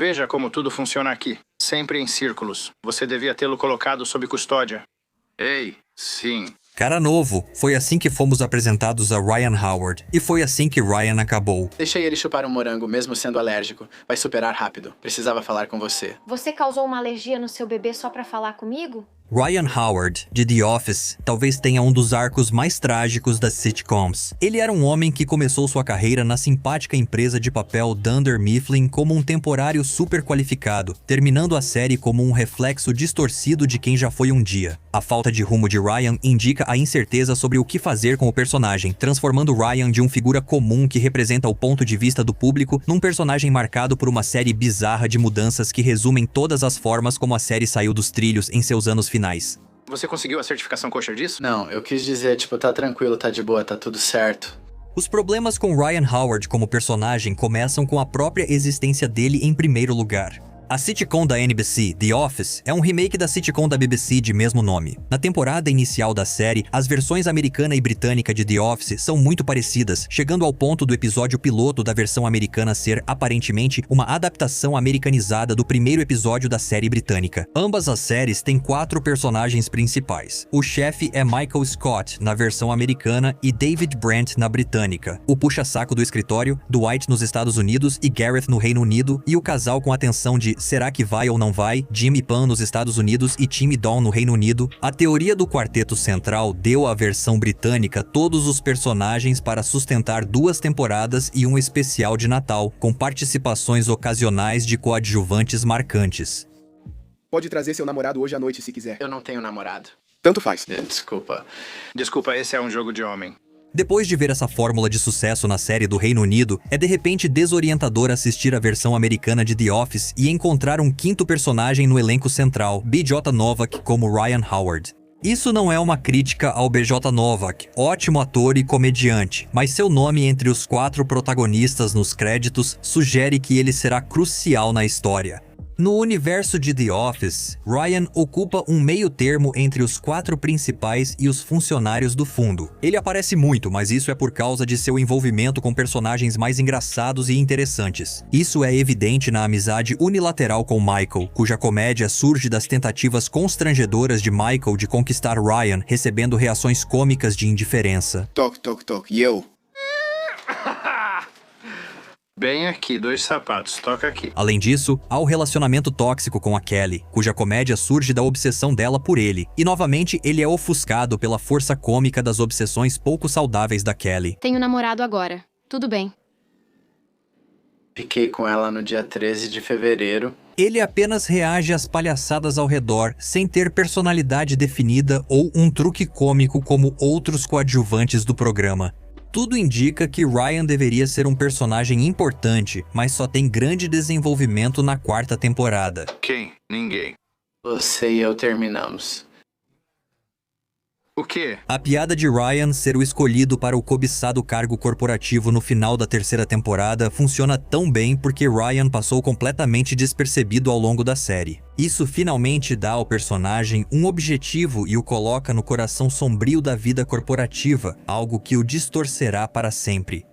Veja como tudo funciona aqui. Sempre em círculos. Você devia tê-lo colocado sob custódia. Ei, sim. Cara novo, foi assim que fomos apresentados a Ryan Howard, e foi assim que Ryan acabou. Deixei ele chupar um morango, mesmo sendo alérgico. Vai superar rápido. Precisava falar com você. Você causou uma alergia no seu bebê só pra falar comigo? Ryan Howard, de The Office, talvez tenha um dos arcos mais trágicos das sitcoms. Ele era um homem que começou sua carreira na simpática empresa de papel Dunder Mifflin como um temporário super qualificado, terminando a série como um reflexo distorcido de quem já foi um dia. A falta de rumo de Ryan indica a incerteza sobre o que fazer com o personagem, transformando Ryan de um figura comum que representa o ponto de vista do público num personagem marcado por uma série bizarra de mudanças que resumem todas as formas como a série saiu dos trilhos em seus anos finais. Você conseguiu a certificação kosher disso? Não, eu quis dizer, tipo, tá tranquilo, tá de boa, tá tudo certo. Os problemas com Ryan Howard como personagem começam com a própria existência dele em primeiro lugar. A sitcom da NBC, The Office, é um remake da sitcom da BBC de mesmo nome. Na temporada inicial da série, as versões americana e britânica de The Office são muito parecidas, chegando ao ponto do episódio piloto da versão americana ser, aparentemente, uma adaptação americanizada do primeiro episódio da série britânica. Ambas as séries têm 4 personagens principais. O chefe é Michael Scott, na versão americana, e David Brent, na britânica. O puxa-saco do escritório, Dwight nos Estados Unidos e Gareth no Reino Unido, e o casal com a tensão de será que vai ou não vai, Jim e Pam nos Estados Unidos e Tim e Dawn no Reino Unido. A teoria do quarteto central deu à versão britânica todos os personagens para sustentar 2 temporadas e um especial de Natal, com participações ocasionais de coadjuvantes marcantes. Pode trazer seu namorado hoje à noite se quiser. Eu não tenho namorado. Tanto faz. Desculpa. Desculpa, esse é um jogo de homem. Depois de ver essa fórmula de sucesso na série do Reino Unido, é de repente desorientador assistir a versão americana de The Office e encontrar um 5º personagem no elenco central, B.J. Novak, como Ryan Howard. Isso não é uma crítica ao B.J. Novak, ótimo ator e comediante, mas seu nome entre os 4 protagonistas nos créditos sugere que ele será crucial na história. No universo de The Office, Ryan ocupa um meio termo entre os 4 principais e os funcionários do fundo. Ele aparece muito, mas isso é por causa de seu envolvimento com personagens mais engraçados e interessantes. Isso é evidente na amizade unilateral com Michael, cuja comédia surge das tentativas constrangedoras de Michael de conquistar Ryan, recebendo reações cômicas de indiferença. Toque, toque, toque. E eu? Bem aqui, 2 sapatos. Toca aqui. Além disso, há o relacionamento tóxico com a Kelly, cuja comédia surge da obsessão dela por ele. E novamente, ele é ofuscado pela força cômica das obsessões pouco saudáveis da Kelly. Tenho namorado agora. Tudo bem. Fiquei com ela no dia 13 de fevereiro. Ele apenas reage às palhaçadas ao redor, sem ter personalidade definida ou um truque cômico como outros coadjuvantes do programa. Tudo indica que Ryan deveria ser um personagem importante, mas só tem grande desenvolvimento na 4ª temporada. Quem? Ninguém. Você e eu terminamos. O quê? A piada de Ryan ser o escolhido para o cobiçado cargo corporativo no final da 3ª temporada funciona tão bem porque Ryan passou completamente despercebido ao longo da série. Isso finalmente dá ao personagem um objetivo e o coloca no coração sombrio da vida corporativa, algo que o distorcerá para sempre.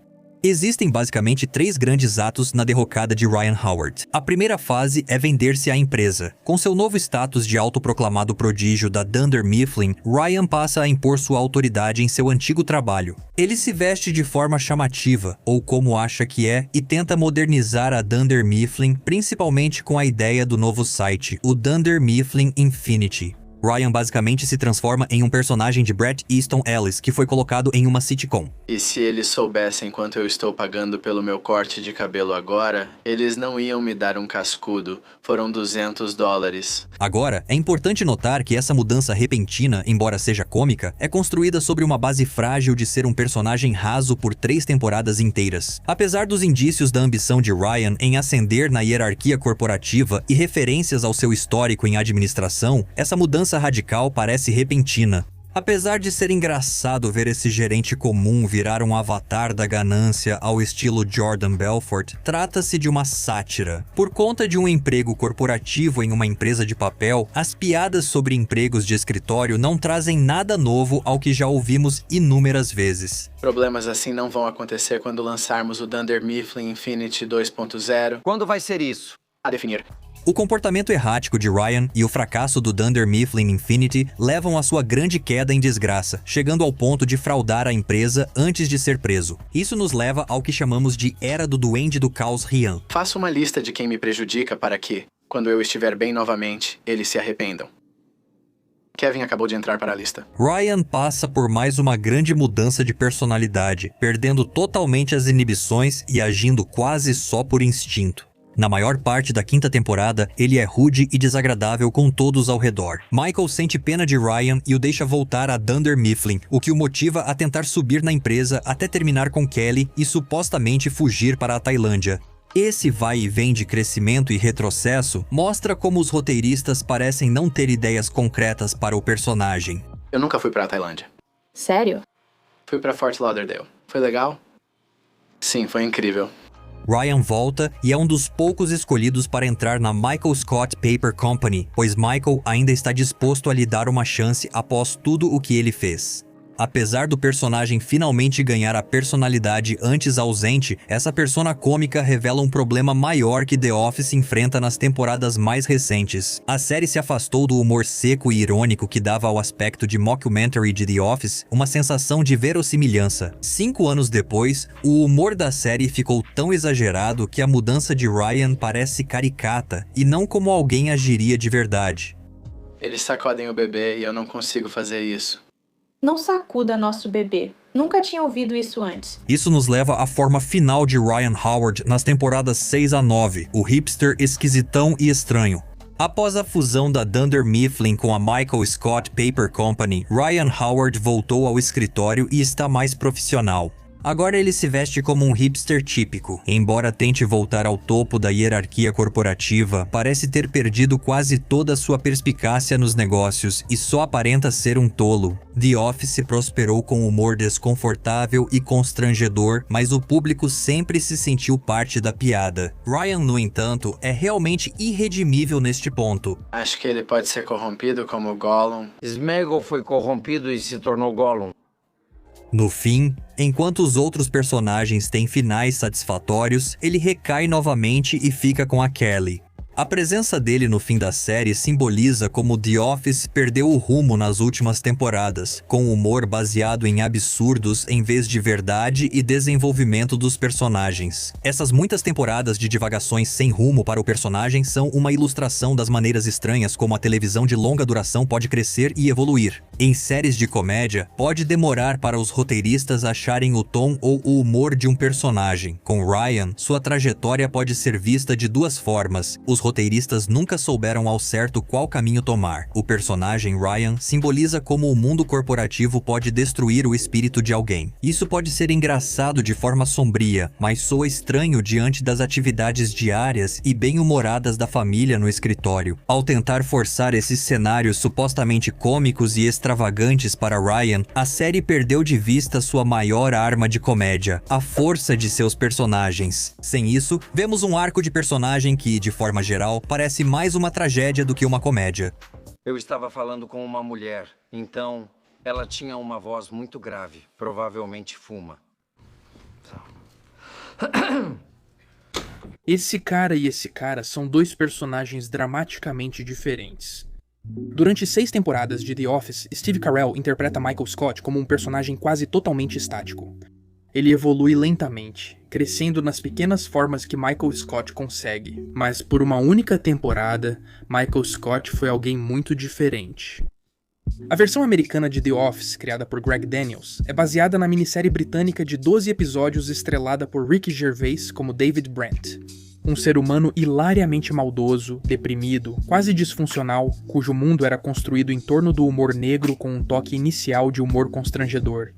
Existem basicamente 3 grandes atos na derrocada de Ryan Howard. A primeira fase é vender-se à empresa. Com seu novo status de autoproclamado prodígio da Dunder Mifflin, Ryan passa a impor sua autoridade em seu antigo trabalho. Ele se veste de forma chamativa, ou como acha que é, e tenta modernizar a Dunder Mifflin, principalmente com a ideia do novo site, o Dunder Mifflin Infinity. Ryan basicamente se transforma em um personagem de Bret Easton Ellis, que foi colocado em uma sitcom. E se eles soubessem quanto eu estou pagando pelo meu corte de cabelo agora, eles não iam me dar um cascudo. Foram $200. Agora, é importante notar que essa mudança repentina, embora seja cômica, é construída sobre uma base frágil de ser um personagem raso por 3 temporadas inteiras. Apesar dos indícios da ambição de Ryan em ascender na hierarquia corporativa e referências ao seu histórico em administração, essa mudança radical parece repentina. Apesar de ser engraçado ver esse gerente comum virar um avatar da ganância ao estilo Jordan Belfort, trata-se de uma sátira. Por conta de um emprego corporativo em uma empresa de papel, as piadas sobre empregos de escritório não trazem nada novo ao que já ouvimos inúmeras vezes. Problemas assim não vão acontecer quando lançarmos o Dunder Mifflin Infinity 2.0. Quando vai ser isso? a definir. O comportamento errático de Ryan e o fracasso do Dunder Mifflin Infinity levam à sua grande queda em desgraça, chegando ao ponto de fraudar a empresa antes de ser preso. Isso nos leva ao que chamamos de Era do Duende do Caos Ryan. Faço uma lista de quem me prejudica para que, quando eu estiver bem novamente, eles se arrependam. Kevin acabou de entrar para a lista. Ryan passa por mais uma grande mudança de personalidade, perdendo totalmente as inibições e agindo quase só por instinto. Na maior parte da quinta temporada, ele é rude e desagradável com todos ao redor. Michael sente pena de Ryan e o deixa voltar a Dunder Mifflin, o que o motiva a tentar subir na empresa até terminar com Kelly e supostamente fugir para a Tailândia. Esse vai e vem de crescimento e retrocesso mostra como os roteiristas parecem não ter ideias concretas para o personagem. Eu nunca fui para a Tailândia. Sério? Fui para Fort Lauderdale. Foi legal? Sim, foi incrível. Ryan volta e é um dos poucos escolhidos para entrar na Michael Scott Paper Company, pois Michael ainda está disposto a lhe dar uma chance após tudo o que ele fez. Apesar do personagem finalmente ganhar a personalidade antes ausente, essa persona cômica revela um problema maior que The Office enfrenta nas temporadas mais recentes. A série se afastou do humor seco e irônico que dava ao aspecto de mockumentary de The Office uma sensação de verossimilhança. 5 anos depois, o humor da série ficou tão exagerado que a mudança de Ryan parece caricata e não como alguém agiria de verdade. Eles sacodem o bebê e eu não consigo fazer isso. Não sacuda nosso bebê. Nunca tinha ouvido isso antes. Isso nos leva à forma final de Ryan Howard nas temporadas 6 a 9, o hipster esquisitão e estranho. Após a fusão da Dunder Mifflin com a Michael Scott Paper Company, Ryan Howard voltou ao escritório e está mais profissional. Agora ele se veste como um hipster típico. Embora tente voltar ao topo da hierarquia corporativa, parece ter perdido quase toda a sua perspicácia nos negócios e só aparenta ser um tolo. The Office prosperou com humor desconfortável e constrangedor, mas o público sempre se sentiu parte da piada. Ryan, no entanto, é realmente irredimível neste ponto. Acho que ele pode ser corrompido como Gollum. Sméagol foi corrompido e se tornou Gollum. No fim, enquanto os outros personagens têm finais satisfatórios, ele recai novamente e fica com a Kelly. A presença dele no fim da série simboliza como The Office perdeu o rumo nas últimas temporadas, com humor baseado em absurdos em vez de verdade e desenvolvimento dos personagens. Essas muitas temporadas de divagações sem rumo para o personagem são uma ilustração das maneiras estranhas como a televisão de longa duração pode crescer e evoluir. Em séries de comédia, pode demorar para os roteiristas acharem o tom ou o humor de um personagem. Com Ryan, sua trajetória pode ser vista de duas formas. Os roteiristas nunca souberam ao certo qual caminho tomar. O personagem Ryan simboliza como o mundo corporativo pode destruir o espírito de alguém. Isso pode ser engraçado de forma sombria, mas soa estranho diante das atividades diárias e bem-humoradas da família no escritório. Ao tentar forçar esses cenários supostamente cômicos e extravagantes para Ryan, a série perdeu de vista sua maior arma de comédia, a força de seus personagens. Sem isso, vemos um arco de personagem que, de forma geral, parece mais uma tragédia do que uma comédia. Eu estava falando com uma mulher, então ela tinha uma voz muito grave, provavelmente fuma. Esse cara e esse cara são dois personagens dramaticamente diferentes. Durante 6 temporadas de The Office, Steve Carell interpreta Michael Scott como um personagem quase totalmente estático. Ele evolui lentamente, crescendo nas pequenas formas que Michael Scott consegue, mas por uma única temporada, Michael Scott foi alguém muito diferente. A versão americana de The Office, criada por Greg Daniels, é baseada na minissérie britânica de 12 episódios estrelada por Ricky Gervais como David Brent. Um ser humano hilariamente maldoso, deprimido, quase disfuncional, cujo mundo era construído em torno do humor negro com um toque inicial de humor constrangedor.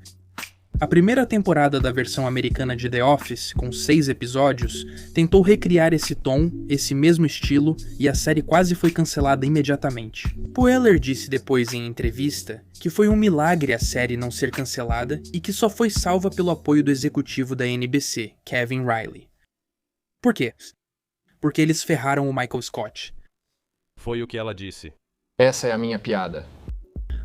A primeira temporada da versão americana de The Office, com 6 episódios, tentou recriar esse tom, esse mesmo estilo, e a série quase foi cancelada imediatamente. Poehler disse depois em entrevista que foi um milagre a série não ser cancelada e que só foi salva pelo apoio do executivo da NBC, Kevin Reilly. Por quê? Porque eles ferraram o Michael Scott. Foi o que ela disse. Essa é a minha piada.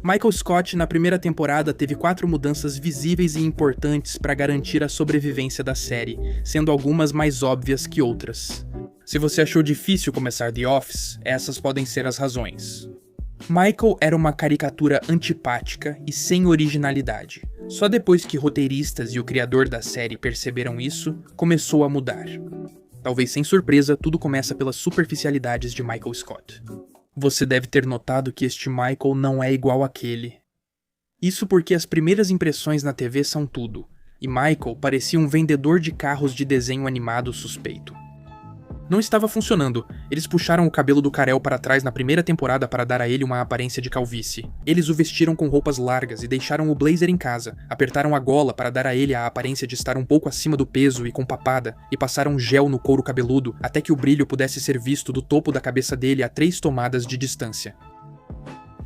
Michael Scott, na primeira temporada, teve 4 mudanças visíveis e importantes para garantir a sobrevivência da série, sendo algumas mais óbvias que outras. Se você achou difícil começar The Office, essas podem ser as razões. Michael era uma caricatura antipática e sem originalidade. Só depois que roteiristas e o criador da série perceberam isso, começou a mudar. Talvez sem surpresa, tudo começa pelas superficialidades de Michael Scott. Você deve ter notado que este Michael não é igual àquele. Isso porque as primeiras impressões na TV são tudo, e Michael parecia um vendedor de carros de desenho animado suspeito. Não estava funcionando. Eles puxaram o cabelo do Kal-El para trás na primeira temporada para dar a ele uma aparência de calvície. Eles o vestiram com roupas largas e deixaram o blazer em casa. Apertaram a gola para dar a ele a aparência de estar um pouco acima do peso e com papada, e passaram gel no couro cabeludo até que o brilho pudesse ser visto do topo da cabeça dele a 3 tomadas de distância.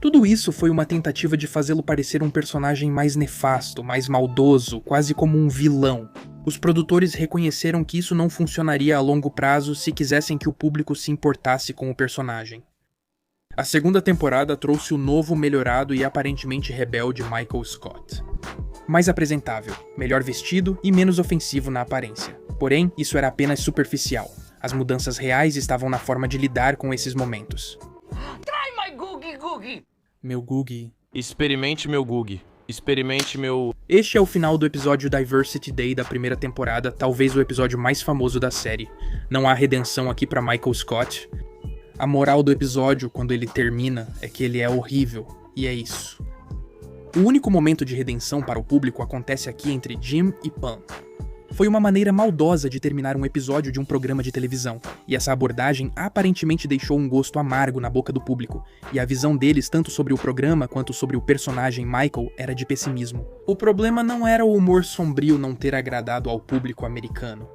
Tudo isso foi uma tentativa de fazê-lo parecer um personagem mais nefasto, mais maldoso, quase como um vilão. Os produtores reconheceram que isso não funcionaria a longo prazo se quisessem que o público se importasse com o personagem. A segunda temporada trouxe o novo, melhorado e aparentemente rebelde Michael Scott. Mais apresentável, melhor vestido e menos ofensivo na aparência. Porém, isso era apenas superficial. As mudanças reais estavam na forma de lidar com esses momentos. Try my Googie. Meu Googie. Experimente meu Googie. Experimente meu... Este é o final do episódio Diversity Day da primeira temporada, talvez o episódio mais famoso da série. Não há redenção aqui pra Michael Scott. A moral do episódio, quando ele termina, é que ele é horrível, e é isso. O único momento de redenção para o público acontece aqui entre Jim e Pam. Foi uma maneira maldosa de terminar um episódio de um programa de televisão, e essa abordagem aparentemente deixou um gosto amargo na boca do público, e a visão deles tanto sobre o programa quanto sobre o personagem Michael era de pessimismo. O problema não era o humor sombrio não ter agradado ao público americano.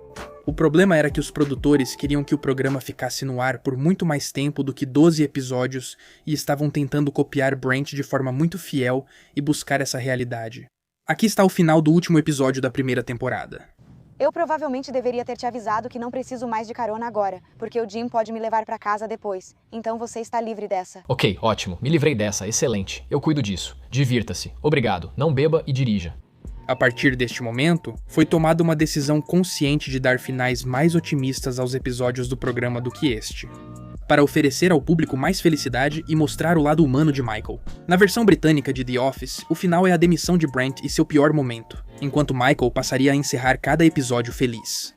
O problema era que os produtores queriam que o programa ficasse no ar por muito mais tempo do que 12 episódios e estavam tentando copiar Brent de forma muito fiel e buscar essa realidade. Aqui está o final do último episódio da primeira temporada. Eu provavelmente deveria ter te avisado que não preciso mais de carona agora, porque o Jim pode me levar pra casa depois. Então você está livre dessa. Ok, ótimo. Me livrei dessa. Excelente. Eu cuido disso. Divirta-se. Obrigado. Não beba e dirija. A partir deste momento, foi tomada uma decisão consciente de dar finais mais otimistas aos episódios do programa do que este, para oferecer ao público mais felicidade e mostrar o lado humano de Michael. Na versão britânica de The Office, o final é a demissão de Brent e seu pior momento, enquanto Michael passaria a encerrar cada episódio feliz.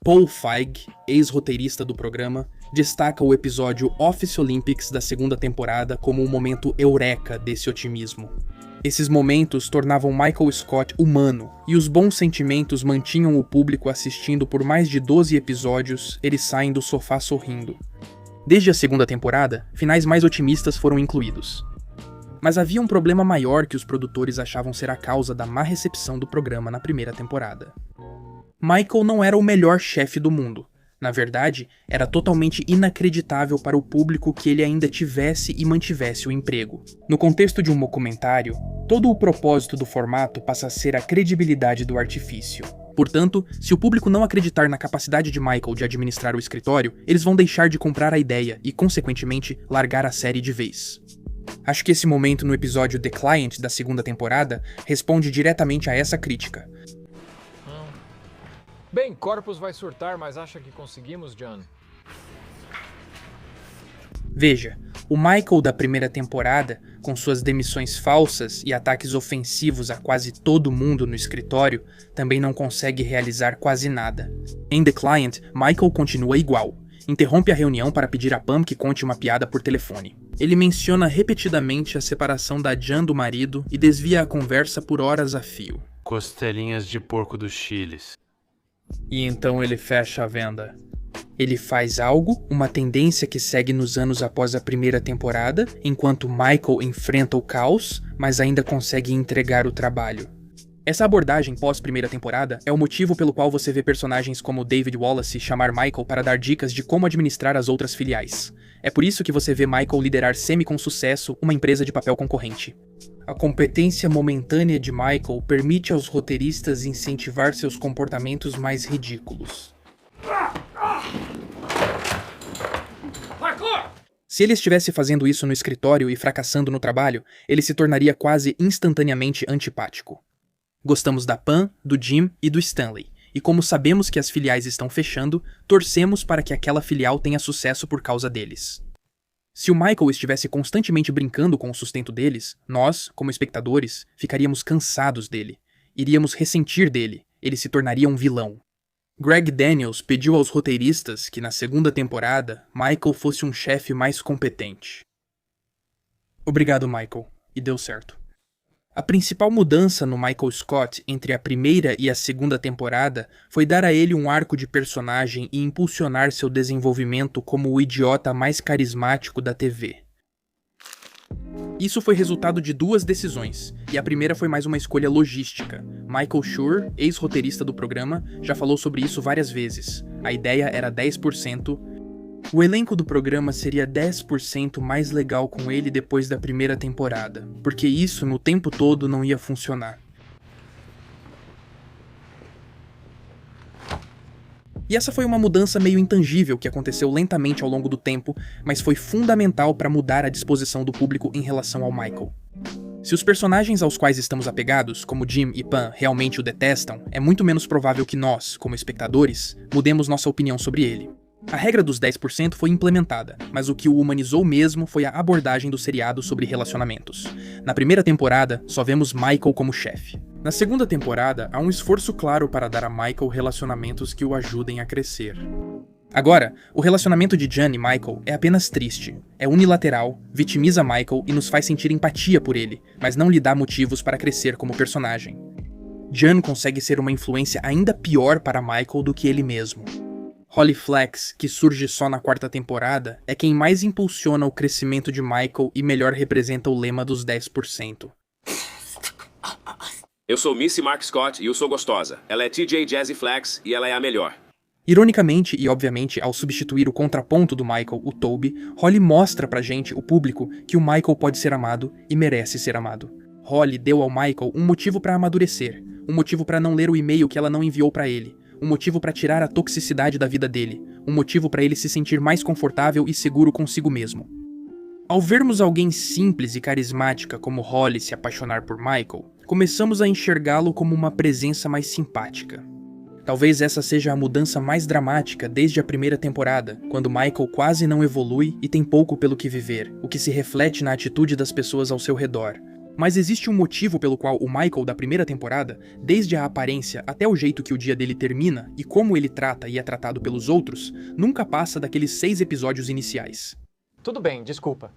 Paul Feig, ex-roteirista do programa, destaca o episódio Office Olympics da segunda temporada como um momento eureka desse otimismo. Esses momentos tornavam Michael Scott humano, e os bons sentimentos mantinham o público assistindo por mais de 12 episódios, eles saem do sofá sorrindo. Desde a segunda temporada, finais mais otimistas foram incluídos. Mas havia um problema maior que os produtores achavam ser a causa da má recepção do programa na primeira temporada. Michael não era o melhor chefe do mundo. Na verdade, era totalmente inacreditável para o público que ele ainda tivesse e mantivesse o emprego. No contexto de um documentário, todo o propósito do formato passa a ser a credibilidade do artifício. Portanto, se o público não acreditar na capacidade de Michael de administrar o escritório, eles vão deixar de comprar a ideia e, consequentemente, largar a série de vez. Acho que esse momento no episódio The Client da segunda temporada responde diretamente a essa crítica. Bem, Corpus vai surtar, mas acha que conseguimos, John? Veja, o Michael da primeira temporada, com suas demissões falsas e ataques ofensivos a quase todo mundo no escritório, também não consegue realizar quase nada. Em The Client, Michael continua igual. Interrompe a reunião para pedir a Pam que conte uma piada por telefone. Ele menciona repetidamente a separação da Jan do marido e desvia a conversa por horas a fio. Costelinhas de porco dos Chiles. E então ele fecha a venda. Ele faz algo, uma tendência que segue nos anos após a primeira temporada, enquanto Michael enfrenta o caos, mas ainda consegue entregar o trabalho. Essa abordagem pós-primeira temporada é o motivo pelo qual você vê personagens como David Wallace chamar Michael para dar dicas de como administrar as outras filiais. É por isso que você vê Michael liderar com sucesso uma empresa de papel concorrente. A competência momentânea de Michael permite aos roteiristas incentivar seus comportamentos mais ridículos. Se ele estivesse fazendo isso no escritório e fracassando no trabalho, ele se tornaria quase instantaneamente antipático. Gostamos da Pam, do Jim e do Stanley, E como sabemos que as filiais estão fechando, torcemos para que aquela filial tenha sucesso por causa deles. Se o Michael estivesse constantemente brincando com o sustento deles, nós, como espectadores, ficaríamos cansados dele. Iríamos ressentir dele. Ele se tornaria um vilão. Greg Daniels pediu aos roteiristas que, na segunda temporada, Michael fosse um chefe mais competente. Obrigado, Michael. E deu certo. A principal mudança no Michael Scott entre a primeira e a segunda temporada foi dar a ele um arco de personagem e impulsionar seu desenvolvimento como o idiota mais carismático da TV. Isso foi resultado de duas decisões, e a primeira foi mais uma escolha logística. Michael Schur, ex-roteirista do programa, já falou sobre isso várias vezes. A ideia era 10%. O elenco do programa seria 10% mais legal com ele depois da primeira temporada, porque isso no tempo todo não ia funcionar. E essa foi uma mudança meio intangível que aconteceu lentamente ao longo do tempo, mas foi fundamental para mudar a disposição do público em relação ao Michael. Se os personagens aos quais estamos apegados, como Jim e Pam, realmente o detestam, é muito menos provável que nós, como espectadores, mudemos nossa opinião sobre ele. A regra dos 10% foi implementada, mas o que o humanizou mesmo foi a abordagem do seriado sobre relacionamentos. Na primeira temporada, só vemos Michael como chefe. Na segunda temporada, há um esforço claro para dar a Michael relacionamentos que o ajudem a crescer. Agora, o relacionamento de Jan e Michael é apenas triste. É unilateral, vitimiza Michael e nos faz sentir empatia por ele, mas não lhe dá motivos para crescer como personagem. Jan consegue ser uma influência ainda pior para Michael do que ele mesmo. Holly Flex, que surge só na quarta temporada, é quem mais impulsiona o crescimento de Michael e melhor representa o lema dos 10%. Eu sou Missy Mark Scott e eu sou gostosa. Ela é TJ Jazzy Flex e ela é a melhor. Ironicamente e obviamente, ao substituir o contraponto do Michael, o Toby, Holly mostra pra gente, o público, que o Michael pode ser amado e merece ser amado. Holly deu ao Michael um motivo pra amadurecer, um motivo pra não ler o e-mail que ela não enviou pra ele, um motivo para tirar a toxicidade da vida dele, um motivo para ele se sentir mais confortável e seguro consigo mesmo. Ao vermos alguém simples e carismática como Holly se apaixonar por Michael, começamos a enxergá-lo como uma presença mais simpática. Talvez essa seja a mudança mais dramática desde a primeira temporada, quando Michael quase não evolui e tem pouco pelo que viver, o que se reflete na atitude das pessoas ao seu redor. Mas existe um motivo pelo qual o Michael da primeira temporada, desde a aparência até o jeito que o dia dele termina e como ele trata e é tratado pelos outros, nunca passa daqueles 6 episódios iniciais. Tudo bem, desculpa.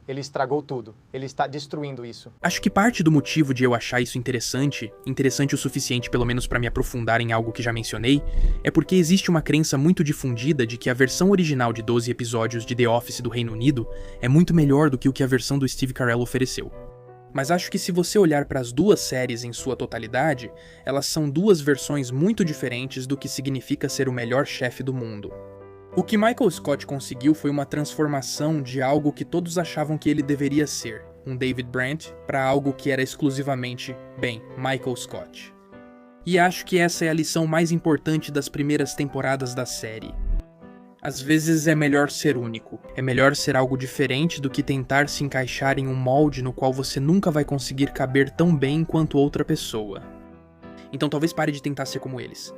Ele estragou tudo. Ele está destruindo isso. Acho que parte do motivo de eu achar isso interessante o suficiente pelo menos para me aprofundar em algo que já mencionei, é porque existe uma crença muito difundida de que a versão original de 12 episódios de The Office do Reino Unido é muito melhor do que o que a versão do Steve Carell ofereceu. Mas acho que se você olhar para as duas séries em sua totalidade, elas são duas versões muito diferentes do que significa ser o melhor chefe do mundo. O que Michael Scott conseguiu foi uma transformação de algo que todos achavam que ele deveria ser, um David Brent, para algo que era exclusivamente, Michael Scott. E acho que essa é a lição mais importante das primeiras temporadas da série. Às vezes é melhor ser único, é melhor ser algo diferente do que tentar se encaixar em um molde no qual você nunca vai conseguir caber tão bem quanto outra pessoa. Então talvez pare de tentar ser como eles.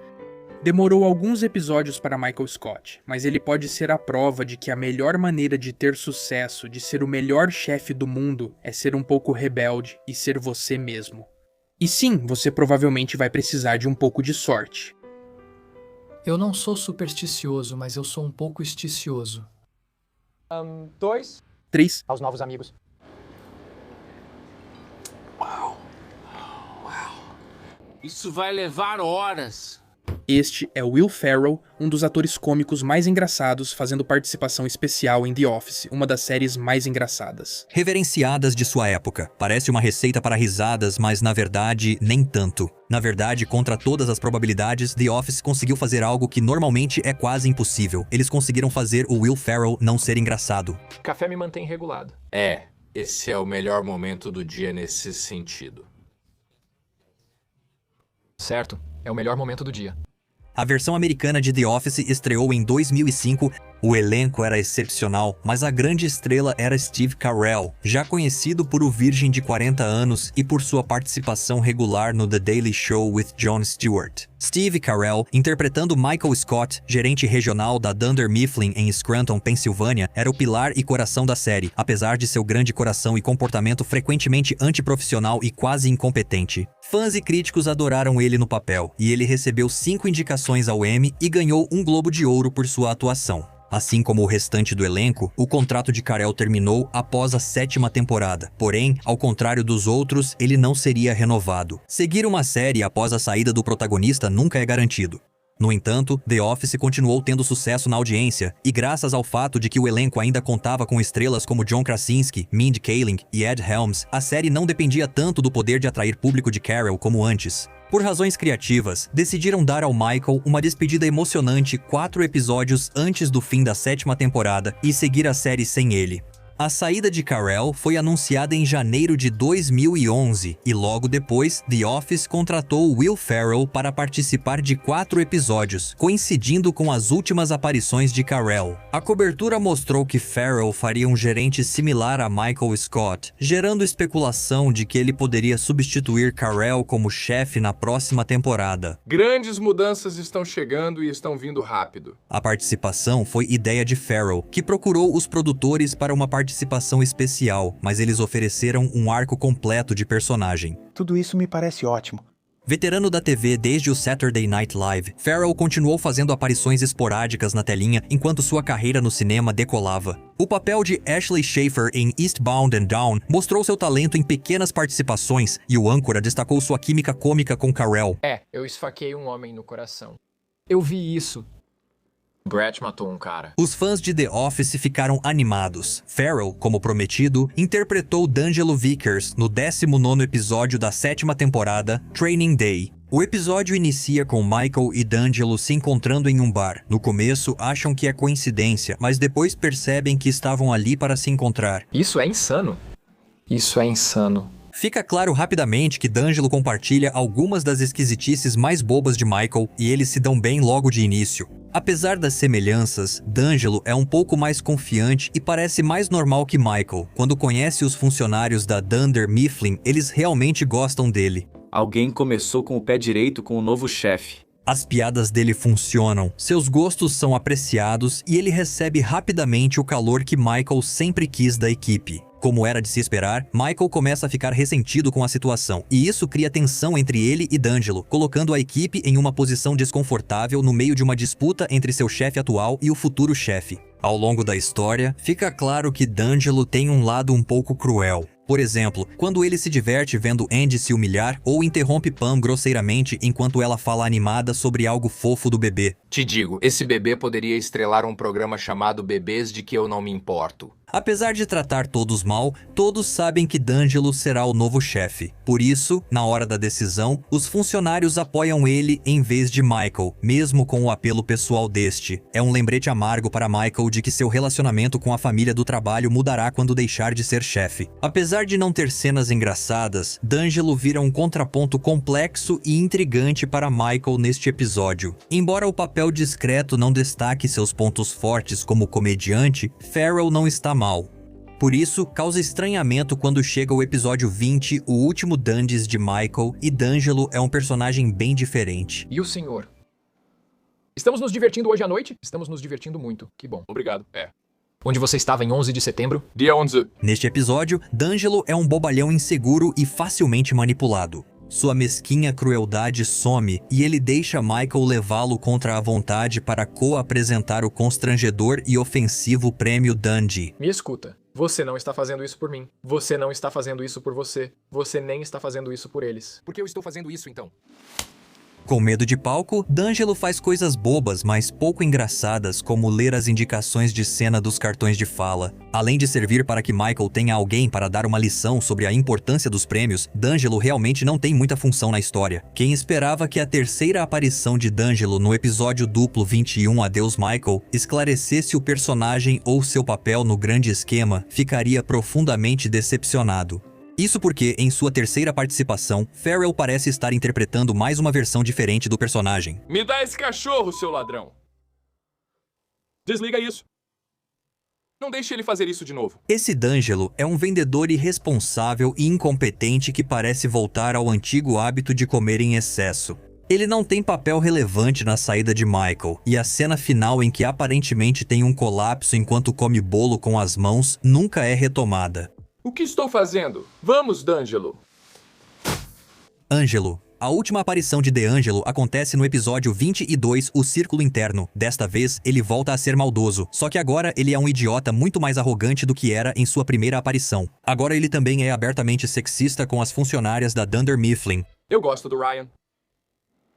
Demorou alguns episódios para Michael Scott, mas ele pode ser a prova de que a melhor maneira de ter sucesso, de ser o melhor chefe do mundo, é ser um pouco rebelde e ser você mesmo. E sim, você provavelmente vai precisar de um pouco de sorte. Eu não sou supersticioso, mas eu sou um pouco esticioso. 2. 3. Aos novos amigos. Uau. Isso vai levar horas. Este é Will Ferrell, um dos atores cômicos mais engraçados, fazendo participação especial em The Office, uma das séries mais engraçadas. Reverenciadas de sua época. Parece uma receita para risadas, mas na verdade, nem tanto. Na verdade, contra todas as probabilidades, The Office conseguiu fazer algo que normalmente é quase impossível. Eles conseguiram fazer o Will Ferrell não ser engraçado. Café me mantém regulado. Esse é o melhor momento do dia nesse sentido. Certo, é o melhor momento do dia. A versão americana de The Office estreou em 2005. O elenco era excepcional, mas a grande estrela era Steve Carell, já conhecido por O Virgem de 40 Anos e por sua participação regular no The Daily Show with Jon Stewart. Steve Carell, interpretando Michael Scott, gerente regional da Dunder Mifflin em Scranton, Pensilvânia, era o pilar e coração da série, apesar de seu grande coração e comportamento frequentemente antiprofissional e quase incompetente. Fãs e críticos adoraram ele no papel, e ele recebeu 5 indicações ao Emmy e ganhou um Globo de Ouro por sua atuação. Assim como o restante do elenco, o contrato de Carell terminou após a 7ª temporada. Porém, ao contrário dos outros, ele não seria renovado. Seguir uma série após a saída do protagonista nunca é garantido. No entanto, The Office continuou tendo sucesso na audiência, e graças ao fato de que o elenco ainda contava com estrelas como John Krasinski, Mindy Kaling e Ed Helms, a série não dependia tanto do poder de atrair público de Carell como antes. Por razões criativas, decidiram dar ao Michael uma despedida emocionante 4 episódios antes do fim da 7ª temporada e seguir a série sem ele. A saída de Carell foi anunciada em janeiro de 2011 e logo depois, The Office contratou Will Ferrell para participar de 4 episódios, coincidindo com as últimas aparições de Carell. A cobertura mostrou que Ferrell faria um gerente similar a Michael Scott, gerando especulação de que ele poderia substituir Carell como chefe na próxima temporada. Grandes mudanças estão chegando e estão vindo rápido. A participação foi ideia de Ferrell, que procurou os produtores para uma participação especial, mas eles ofereceram um arco completo de personagem. Tudo isso me parece ótimo. Veterano da TV desde o Saturday Night Live, Ferrell continuou fazendo aparições esporádicas na telinha enquanto sua carreira no cinema decolava. O papel de Ashley Schaeffer em Eastbound and Down mostrou seu talento em pequenas participações e o âncora destacou sua química cômica com Carell. Eu esfaqueei um homem no coração. Eu vi isso. Brett matou um cara. Os fãs de The Office ficaram animados. Ferrell, como prometido, interpretou D'Angelo Vickers no 19º episódio da 7ª temporada, Training Day. O episódio inicia com Michael e D'Angelo se encontrando em um bar. No começo, acham que é coincidência, mas depois percebem que estavam ali para se encontrar. Isso é insano. Isso é insano. Fica claro rapidamente que D'Angelo compartilha algumas das esquisitices mais bobas de Michael e eles se dão bem logo de início. Apesar das semelhanças, D'Angelo é um pouco mais confiante e parece mais normal que Michael. Quando conhece os funcionários da Dunder Mifflin, eles realmente gostam dele. Alguém começou com o pé direito com o novo chefe. As piadas dele funcionam, seus gostos são apreciados e ele recebe rapidamente o calor que Michael sempre quis da equipe. Como era de se esperar, Michael começa a ficar ressentido com a situação, e isso cria tensão entre ele e D'Angelo, colocando a equipe em uma posição desconfortável no meio de uma disputa entre seu chefe atual e o futuro chefe. Ao longo da história, fica claro que D'Angelo tem um lado um pouco cruel. Por exemplo, quando ele se diverte vendo Andy se humilhar ou interrompe Pam grosseiramente enquanto ela fala animada sobre algo fofo do bebê. Te digo, esse bebê poderia estrelar um programa chamado Bebês de que eu não me importo. Apesar de tratar todos mal, todos sabem que D'Angelo será o novo chefe. Por isso, na hora da decisão, os funcionários apoiam ele em vez de Michael, mesmo com o apelo pessoal deste. É um lembrete amargo para Michael de que seu relacionamento com a família do trabalho mudará quando deixar de ser chefe. Apesar de não ter cenas engraçadas, D'Angelo vira um contraponto complexo e intrigante para Michael neste episódio. Embora o papel discreto não destaque seus pontos fortes como comediante, Ferrell não está mal. Por isso, causa estranhamento quando chega o episódio 20, o último Dundies de Michael, e D'Angelo é um personagem bem diferente. E o senhor? Estamos nos divertindo hoje à noite? Estamos nos divertindo muito. Que bom. Obrigado. Onde você estava em 11 de setembro? Dia 11. Neste episódio, D'Angelo é um bobalhão inseguro e facilmente manipulado. Sua mesquinha crueldade some e ele deixa Michael levá-lo contra a vontade para co-apresentar o constrangedor e ofensivo prêmio Dundie. Me escuta. Você não está fazendo isso por mim. Você não está fazendo isso por você. Você nem está fazendo isso por eles. Por que eu estou fazendo isso então? Com medo de palco, D'Angelo faz coisas bobas, mas pouco engraçadas, como ler as indicações de cena dos cartões de fala. Além de servir para que Michael tenha alguém para dar uma lição sobre a importância dos prêmios, D'Angelo realmente não tem muita função na história. Quem esperava que a terceira aparição de D'Angelo no episódio duplo 21 Adeus Michael esclarecesse o personagem ou seu papel no grande esquema, ficaria profundamente decepcionado. Isso porque, em sua terceira participação, Ferrell parece estar interpretando mais uma versão diferente do personagem. Me dá esse cachorro, seu ladrão! Desliga isso. Não deixe ele fazer isso de novo. Esse D'Angelo é um vendedor irresponsável e incompetente que parece voltar ao antigo hábito de comer em excesso. Ele não tem papel relevante na saída de Michael, e a cena final em que aparentemente tem um colapso enquanto come bolo com as mãos nunca é retomada. O que estou fazendo? Vamos, D'Angelo. Angelo. A última aparição de D'Angelo acontece no episódio 22, O Círculo Interno. Desta vez, ele volta a ser maldoso, só que agora ele é um idiota muito mais arrogante do que era em sua primeira aparição. Agora ele também é abertamente sexista com as funcionárias da Dunder Mifflin. Eu gosto do Ryan.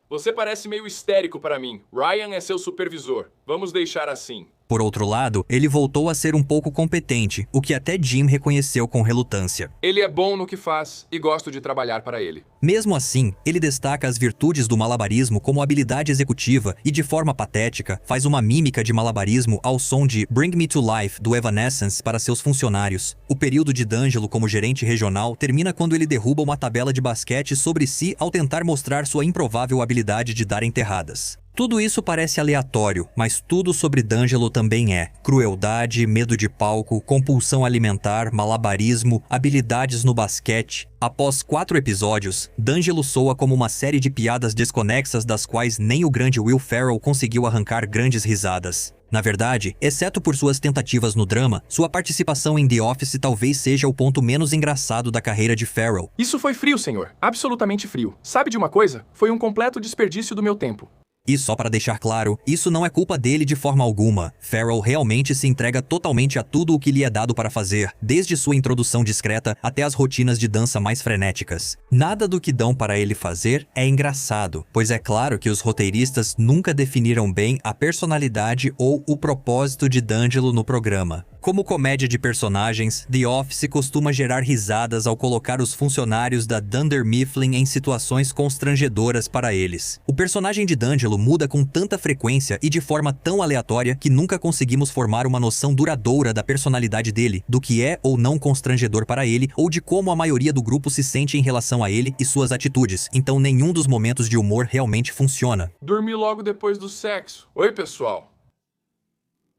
Você parece meio histérico para mim. Ryan é seu supervisor. Vamos deixar assim. Por outro lado, ele voltou a ser um pouco competente, o que até Jim reconheceu com relutância. Ele é bom no que faz e gosto de trabalhar para ele. Mesmo assim, ele destaca as virtudes do malabarismo como habilidade executiva e, de forma patética, faz uma mímica de malabarismo ao som de Bring Me to Life, do Evanescence, para seus funcionários. O período de D'Angelo como gerente regional termina quando ele derruba uma tabela de basquete sobre si ao tentar mostrar sua improvável habilidade de dar enterradas. Tudo isso parece aleatório, mas tudo sobre D'Angelo também é. Crueldade, medo de palco, compulsão alimentar, malabarismo, habilidades no basquete. Após 4 episódios, D'Angelo soa como uma série de piadas desconexas das quais nem o grande Will Ferrell conseguiu arrancar grandes risadas. Na verdade, exceto por suas tentativas no drama, sua participação em The Office talvez seja o ponto menos engraçado da carreira de Ferrell. Isso foi frio, senhor. Absolutamente frio. Sabe de uma coisa? Foi um completo desperdício do meu tempo. E só para deixar claro, isso não é culpa dele de forma alguma. Ferrell realmente se entrega totalmente a tudo o que lhe é dado para fazer, desde sua introdução discreta até as rotinas de dança mais frenéticas. Nada do que dão para ele fazer é engraçado, pois é claro que os roteiristas nunca definiram bem a personalidade ou o propósito de D'Angelo no programa. Como comédia de personagens, The Office costuma gerar risadas ao colocar os funcionários da Dunder Mifflin em situações constrangedoras para eles. O personagem de D'Angelo muda com tanta frequência e de forma tão aleatória que nunca conseguimos formar uma noção duradoura da personalidade dele, do que é ou não constrangedor para ele, ou de como a maioria do grupo se sente em relação a ele e suas atitudes. Então nenhum dos momentos de humor realmente funciona. Dormi logo depois do sexo. Oi, pessoal.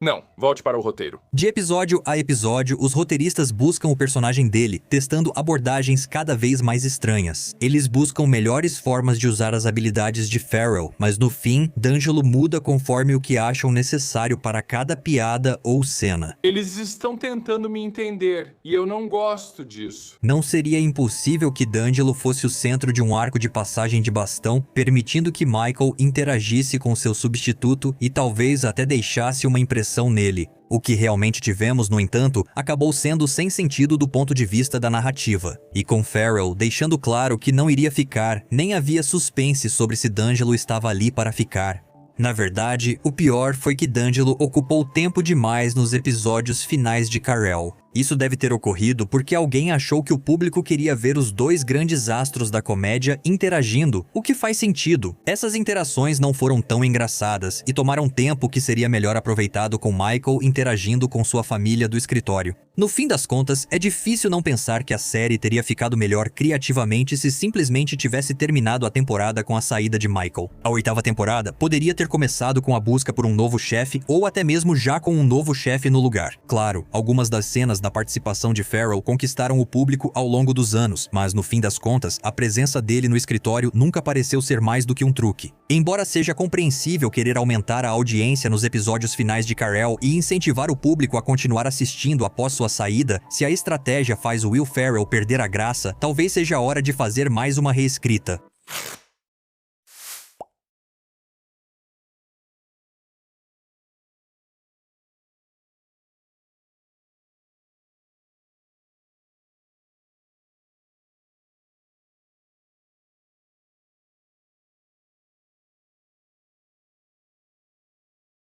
Não, volte para o roteiro. De episódio a episódio, os roteiristas buscam o personagem dele, testando abordagens cada vez mais estranhas. Eles buscam melhores formas de usar as habilidades de Ferrell, mas no fim, D'Angelo muda conforme o que acham necessário para cada piada ou cena. Eles estão tentando me entender, e eu não gosto disso. Não seria impossível que D'Angelo fosse o centro de um arco de passagem de bastão, permitindo que Michael interagisse com seu substituto e talvez até deixasse uma impressão nele. O que realmente tivemos, no entanto, acabou sendo sem sentido do ponto de vista da narrativa. E com Ferrell deixando claro que não iria ficar, nem havia suspense sobre se D'Angelo estava ali para ficar. Na verdade, o pior foi que D'Angelo ocupou tempo demais nos episódios finais de Carell. Isso deve ter ocorrido porque alguém achou que o público queria ver os dois grandes astros da comédia interagindo, o que faz sentido. Essas interações não foram tão engraçadas e tomaram tempo que seria melhor aproveitado com Michael interagindo com sua família do escritório. No fim das contas, é difícil não pensar que a série teria ficado melhor criativamente se simplesmente tivesse terminado a temporada com a saída de Michael. A 8ª temporada poderia ter começado com a busca por um novo chefe ou até mesmo já com um novo chefe no lugar. Claro, algumas das cenas da participação de Ferrell conquistaram o público ao longo dos anos, mas no fim das contas, a presença dele no escritório nunca pareceu ser mais do que um truque. Embora seja compreensível querer aumentar a audiência nos episódios finais de Carell e incentivar o público a continuar assistindo após sua saída, se a estratégia faz o Will Ferrell perder a graça, talvez seja a hora de fazer mais uma reescrita.